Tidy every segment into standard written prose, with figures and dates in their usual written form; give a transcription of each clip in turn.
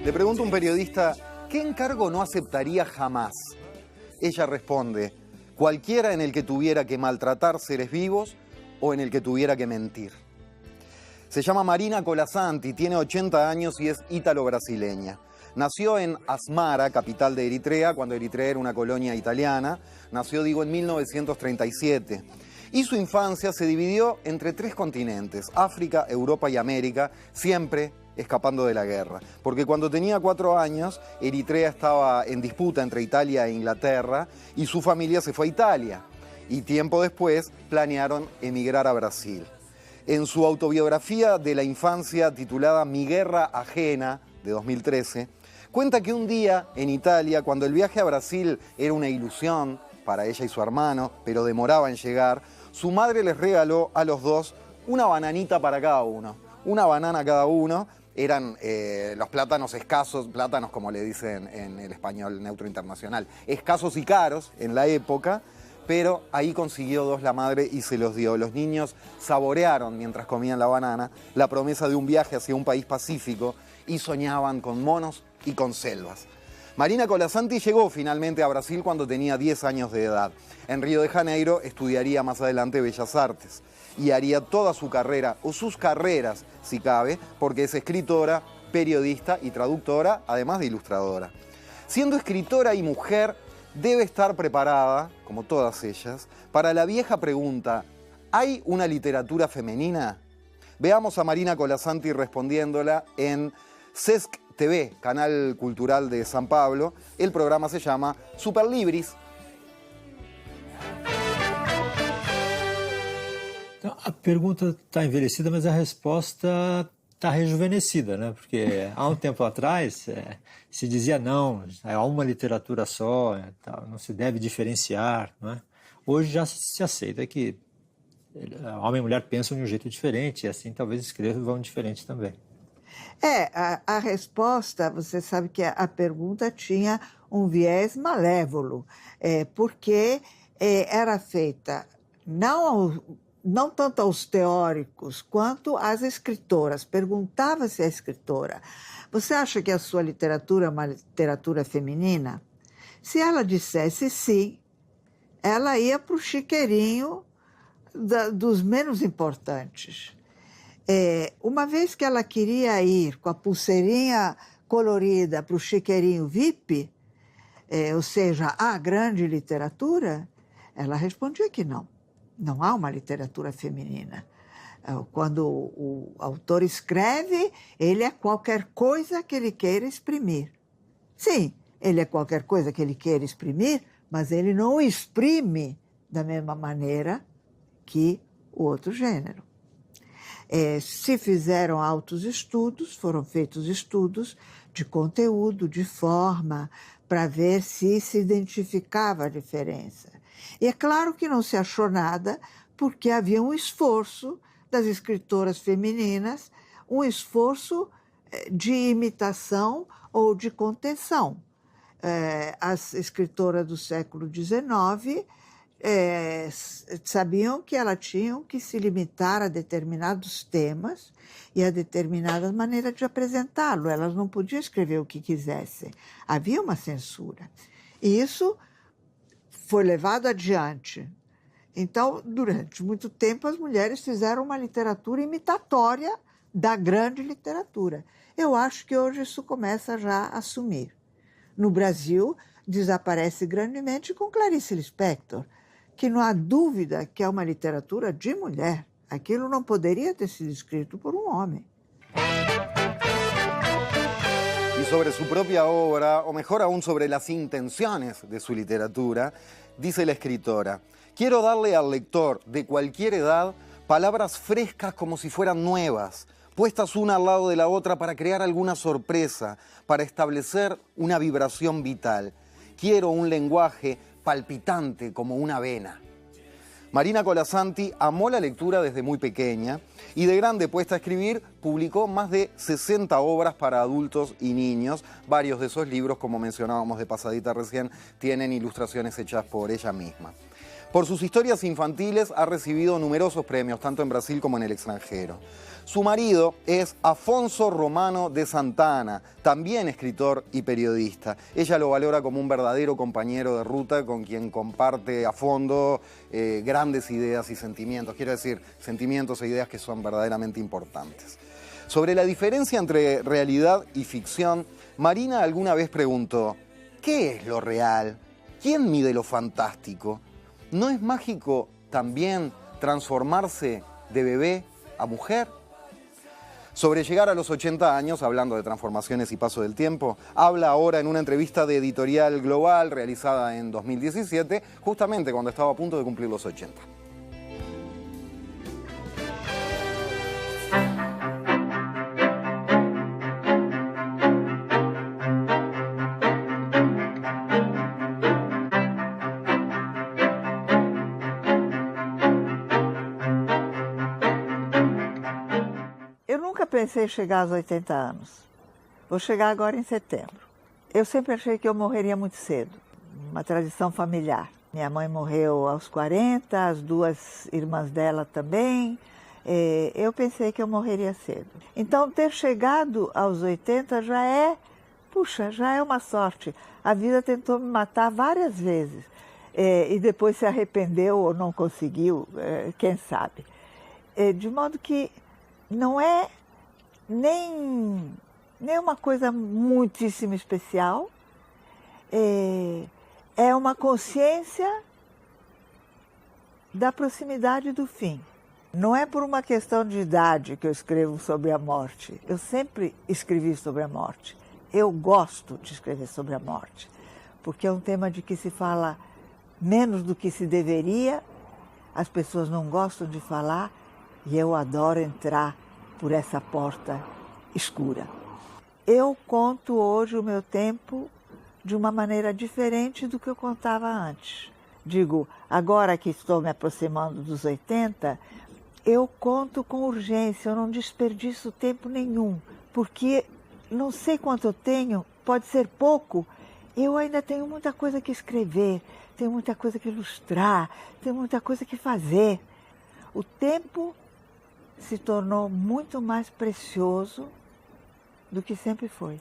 Le pregunta un periodista, ¿qué encargo no aceptaría jamás? Ella responde, cualquiera en el que tuviera que maltratar seres vivos o en el que tuviera que mentir. Se llama Marina Colasanti, tiene 80 años y es ítalo-brasileña. Nació en Asmara, capital de Eritrea, cuando Eritrea era una colonia italiana. Nació, en 1937. Y su infancia se dividió entre 3 continentes, África, Europa y América, siempre escapando de la guerra. Porque cuando tenía 4 años, Eritrea estaba en disputa entre Italia e Inglaterra y su familia se fue a Italia. Y tiempo después planearon emigrar a Brasil. En su autobiografía de la infancia titulada Mi guerra ajena, de 2013, cuenta que un día en Italia, cuando el viaje a Brasil era una ilusión para ella y su hermano, pero demoraba en llegar, su madre les regaló a los dos una bananita para cada uno. Una banana cada uno. Eran los plátanos escasos, plátanos como le dicen en el español neutro internacional, escasos y caros en la época, pero ahí consiguió 2 la madre y se los dio. Los niños saborearon mientras comían la banana la promesa de un viaje hacia un país pacífico y soñaban con monos y con selvas. Marina Colasanti llegó finalmente a Brasil cuando tenía 10 años de edad. En Río de Janeiro estudiaría más adelante Bellas Artes y haría toda su carrera, o sus carreras si cabe, porque es escritora, periodista y traductora, además de ilustradora. Siendo escritora y mujer, debe estar preparada, como todas ellas, para la vieja pregunta, ¿hay una literatura femenina? Veamos a Marina Colasanti respondiéndola en CESC TV, canal cultural de San Pablo. El programa se llama Superlibris. Então, a pergunta está envelhecida, mas a resposta está rejuvenescida, né? Porque há um tempo atrás se dizia não, há uma literatura só, não se deve diferenciar, não é? Hoje já se aceita que homem e mulher pensam de um jeito diferente e assim talvez escrevam diferente também. A resposta, você sabe que a pergunta tinha um viés malévolo, porque era feita não tanto aos teóricos quanto às escritoras. Perguntava-se à escritora, você acha que a sua literatura é uma literatura feminina? Se ela dissesse sim, ela ia para o chiqueirinho dos menos importantes. Uma vez que ela queria ir com a pulseirinha colorida para o chiqueirinho VIP, ou seja, a grande literatura, ela respondia que não. Não há uma literatura feminina. Quando o autor escreve, ele é qualquer coisa que ele queira exprimir. Sim, ele é qualquer coisa que ele queira exprimir, mas ele não exprime da mesma maneira que o outro gênero. Se fizeram altos estudos, foram feitos estudos de conteúdo, de forma, para ver se identificava a diferença. E é claro que não se achou nada, porque havia um esforço das escritoras femininas, um esforço de imitação ou de contenção. As escritoras do século XIX sabiam que elas tinham que se limitar a determinados temas e a determinadas maneiras de apresentá-lo. Elas não podiam escrever o que quisessem. Havia uma censura. E isso foi levado adiante. Então, durante muito tempo, as mulheres fizeram uma literatura imitatória da grande literatura. Eu acho que hoje isso começa já a sumir. No Brasil, desaparece grandemente com Clarice Lispector, que não há dúvida que é uma literatura de mulher. Aquilo não poderia ter sido escrito por um homem. Y sobre su propia obra, o mejor aún sobre las intenciones de su literatura, dice la escritora, quiero darle al lector de cualquier edad palabras frescas como si fueran nuevas, puestas una al lado de la otra para crear alguna sorpresa, para establecer una vibración vital. Quiero un lenguaje palpitante como una vena. Marina Colasanti amó la lectura desde muy pequeña y de grande puesta a escribir publicó más de 60 obras para adultos y niños. Varios de esos libros, como mencionábamos de pasadita recién, tienen ilustraciones hechas por ella misma. Por sus historias infantiles ha recibido numerosos premios, tanto en Brasil como en el extranjero. Su marido es Afonso Romano de Santana, también escritor y periodista. Ella lo valora como un verdadero compañero de ruta con quien comparte a fondo grandes ideas y sentimientos. Quiero decir, sentimientos e ideas que son verdaderamente importantes. Sobre la diferencia entre realidad y ficción, Marina alguna vez preguntó: ¿qué es lo real? ¿Quién mide lo fantástico? ¿No es mágico también transformarse de bebé a mujer? Sobre llegar a los 80 años, hablando de transformaciones y paso del tiempo, habla ahora en una entrevista de Editorial Global realizada en 2017, justamente cuando estaba a punto de cumplir los 80. Eu nunca pensei em chegar aos 80 anos. Vou chegar agora em setembro. Eu sempre achei que eu morreria muito cedo, uma tradição familiar. Minha mãe morreu aos 40, as duas irmãs dela também. Eu pensei que eu morreria cedo. Então, ter chegado aos 80 já é uma sorte. A vida tentou me matar várias vezes. E depois se arrependeu ou não conseguiu, quem sabe. De modo que não é nem uma coisa muitíssimo especial, é uma consciência da proximidade do fim. Não é por uma questão de idade que eu escrevo sobre a morte. Eu sempre escrevi sobre a morte. Eu gosto de escrever sobre a morte, porque é um tema de que se fala menos do que se deveria, as pessoas não gostam de falar, e eu adoro entrar por essa porta escura. Eu conto hoje o meu tempo de uma maneira diferente do que eu contava antes. Digo, agora que estou me aproximando dos 80, eu conto com urgência, eu não desperdiço tempo nenhum, porque não sei quanto eu tenho, pode ser pouco, eu ainda tenho muita coisa que escrever, tenho muita coisa que ilustrar, tenho muita coisa que fazer. O tempo se tornou muito mais precioso do que sempre foi.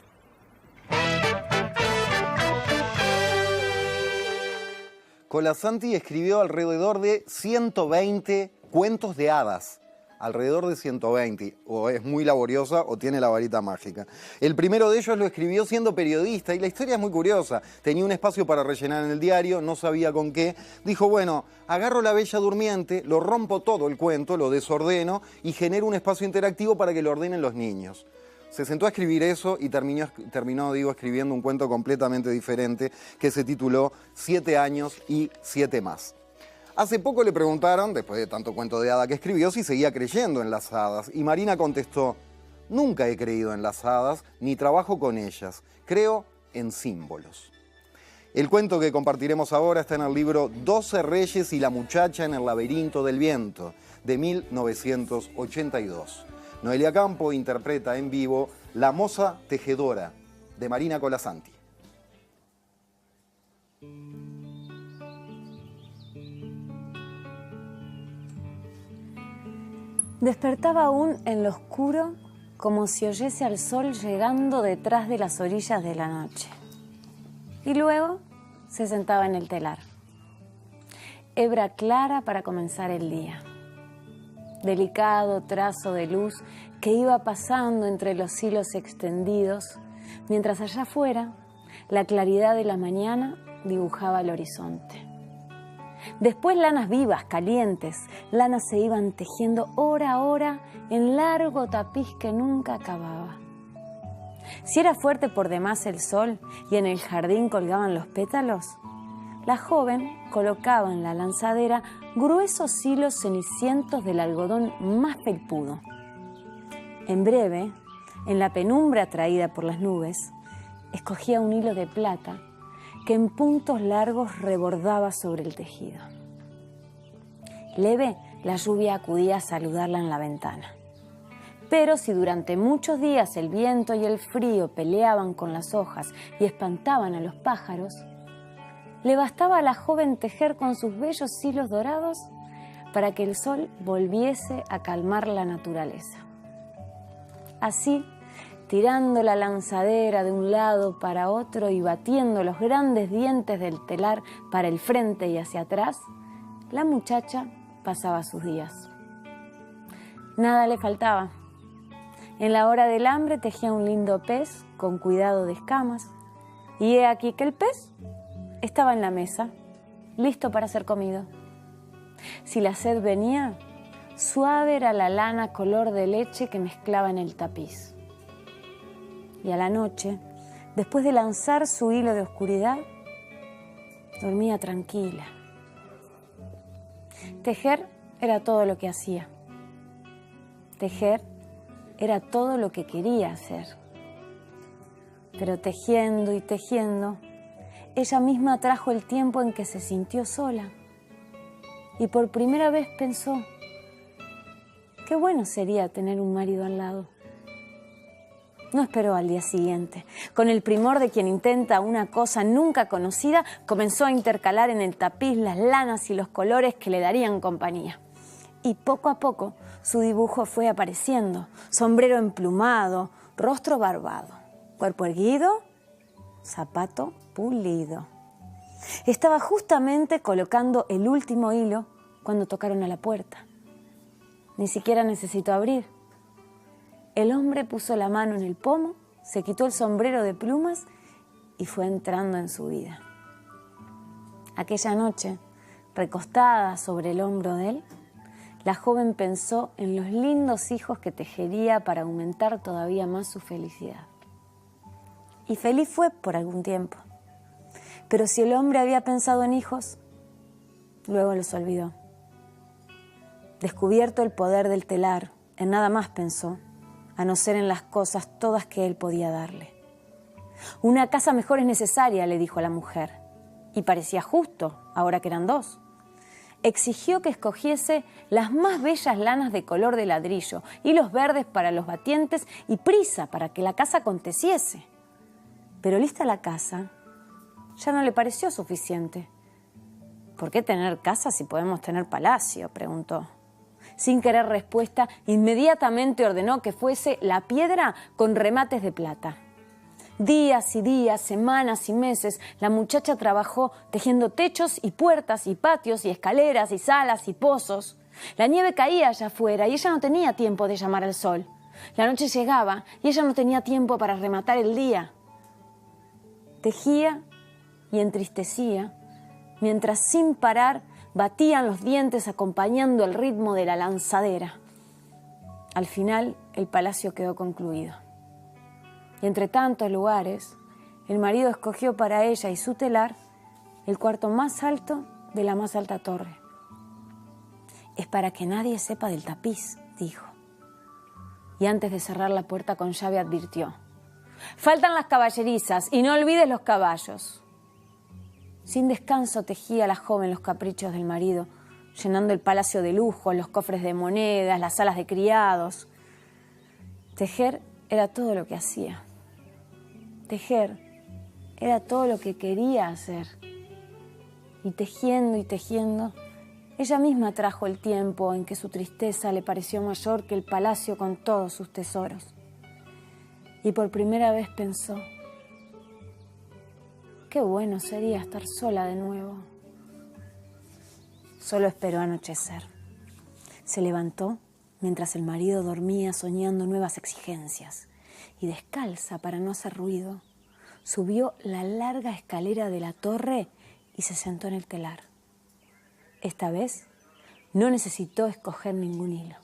Colasanti escribió alrededor de 120 cuentos de hadas. Alrededor de 120. O es muy laboriosa o tiene la varita mágica. El primero de ellos lo escribió siendo periodista y la historia es muy curiosa. Tenía un espacio para rellenar en el diario, no sabía con qué. Dijo, bueno, agarro La Bella Durmiente, lo rompo todo el cuento, lo desordeno y genero un espacio interactivo para que lo ordenen los niños. Se sentó a escribir eso y terminó escribiendo un cuento completamente diferente que se tituló 7 años y 7 más. Hace poco le preguntaron, después de tanto cuento de hada que escribió, si seguía creyendo en las hadas. Y Marina contestó, nunca he creído en las hadas, ni trabajo con ellas. Creo en símbolos. El cuento que compartiremos ahora está en el libro 12 Reyes y la muchacha en el laberinto del viento, de 1982. Noelia Campo interpreta en vivo La moza tejedora, de Marina Colasanti. Despertaba aún en lo oscuro, como si oyese al sol llegando detrás de las orillas de la noche. Y luego se sentaba en el telar. Hebra clara para comenzar el día. Delicado trazo de luz que iba pasando entre los hilos extendidos, mientras allá afuera la claridad de la mañana dibujaba el horizonte. Después lanas vivas, calientes, lanas se iban tejiendo hora a hora en largo tapiz que nunca acababa. Si era fuerte por demás el sol y en el jardín colgaban los pétalos, la joven colocaba en la lanzadera gruesos hilos cenicientos del algodón más felpudo. En breve, en la penumbra traída por las nubes, escogía un hilo de plata que en puntos largos rebordaba sobre el tejido. Leve, la lluvia acudía a saludarla en la ventana. Pero si durante muchos días el viento y el frío peleaban con las hojas y espantaban a los pájaros, le bastaba a la joven tejer con sus bellos hilos dorados para que el sol volviese a calmar la naturaleza. Así, tirando la lanzadera de un lado para otro y batiendo los grandes dientes del telar para el frente y hacia atrás, la muchacha pasaba sus días. Nada le faltaba. En la hora del hambre tejía un lindo pez con cuidado de escamas, y he aquí que el pez estaba en la mesa, listo para ser comido. Si la sed venía, suave era la lana color de leche que mezclaba en el tapiz. Y a la noche, después de lanzar su hilo de oscuridad, dormía tranquila. Tejer era todo lo que hacía. Tejer era todo lo que quería hacer. Pero tejiendo y tejiendo, ella misma trajo el tiempo en que se sintió sola. Y por primera vez pensó, qué bueno sería tener un marido al lado. No esperó al día siguiente. Con el primor de quien intenta una cosa nunca conocida, comenzó a intercalar en el tapiz las lanas y los colores que le darían compañía. Y poco a poco su dibujo fue apareciendo. Sombrero emplumado, rostro barbado, cuerpo erguido, zapato pulido. Estaba justamente colocando el último hilo cuando tocaron a la puerta. Ni siquiera necesitó abrir. El hombre puso la mano en el pomo, se quitó el sombrero de plumas y fue entrando en su vida. Aquella noche, recostada sobre el hombro de él, la joven pensó en los lindos hijos que tejería para aumentar todavía más su felicidad. Y feliz fue por algún tiempo. Pero si el hombre había pensado en hijos, luego los olvidó. Descubierto el poder del telar, en nada más pensó, a no ser en las cosas todas que él podía darle. Una casa mejor es necesaria, le dijo a la mujer, y parecía justo, ahora que eran dos. Exigió que escogiese las más bellas lanas de color de ladrillo, hilos verdes para los batientes y prisa para que la casa aconteciese. Pero lista la casa, ya no le pareció suficiente. ¿Por qué tener casa si podemos tener palacio?, preguntó. Sin querer respuesta, inmediatamente ordenó que fuese la piedra con remates de plata. Días y días, semanas y meses, la muchacha trabajó tejiendo techos y puertas y patios y escaleras y salas y pozos. La nieve caía allá afuera y ella no tenía tiempo de llamar al sol. La noche llegaba y ella no tenía tiempo para rematar el día. Tejía y entristecía, mientras sin parar batían los dientes acompañando el ritmo de la lanzadera. Al final, el palacio quedó concluido. Y entre tantos lugares, el marido escogió para ella y su telar el cuarto más alto de la más alta torre. Es para que nadie sepa del tapiz, dijo. Y antes de cerrar la puerta con llave advirtió: faltan las caballerizas y no olvides los caballos. Sin descanso tejía la joven los caprichos del marido, llenando el palacio de lujo, los cofres de monedas, las salas de criados. Tejer era todo lo que hacía. Tejer era todo lo que quería hacer. Y tejiendo, ella misma trajo el tiempo en que su tristeza le pareció mayor que el palacio con todos sus tesoros. Y por primera vez pensó: qué bueno sería estar sola de nuevo. Solo esperó anochecer. Se levantó mientras el marido dormía soñando nuevas exigencias y descalza para no hacer ruido, subió la larga escalera de la torre y se sentó en el telar. Esta vez no necesitó escoger ningún hilo.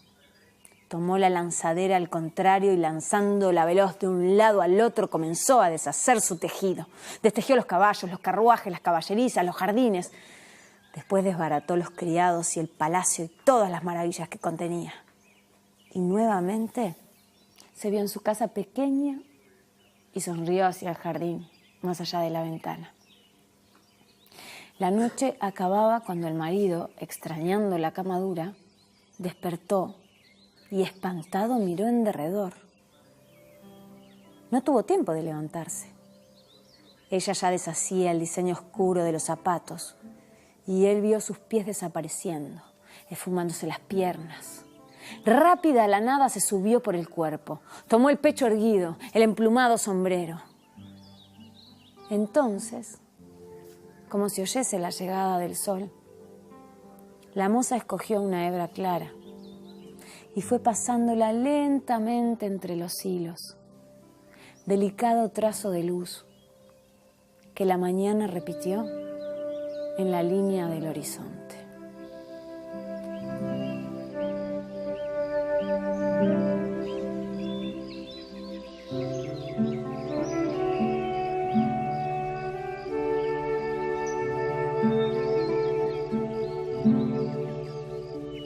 Tomó la lanzadera al contrario y lanzándola veloz de un lado al otro comenzó a deshacer su tejido. Destejió los caballos, los carruajes, las caballerizas, los jardines. Después desbarató los criados y el palacio y todas las maravillas que contenía. Y nuevamente se vio en su casa pequeña y sonrió hacia el jardín, más allá de la ventana. La noche acababa cuando el marido, extrañando la cama dura, despertó y espantado miró en derredor. No tuvo tiempo de levantarse. Ella ya deshacía el diseño oscuro de los zapatos y él vio sus pies desapareciendo, esfumándose las piernas. Rápida a la nada se subió por el cuerpo, tomó el pecho erguido, el emplumado sombrero. Entonces, como si oyese la llegada del sol, la moza escogió una hebra clara y fue pasándola lentamente entre los hilos, delicado trazo de luz que la mañana repitió en la línea del horizonte.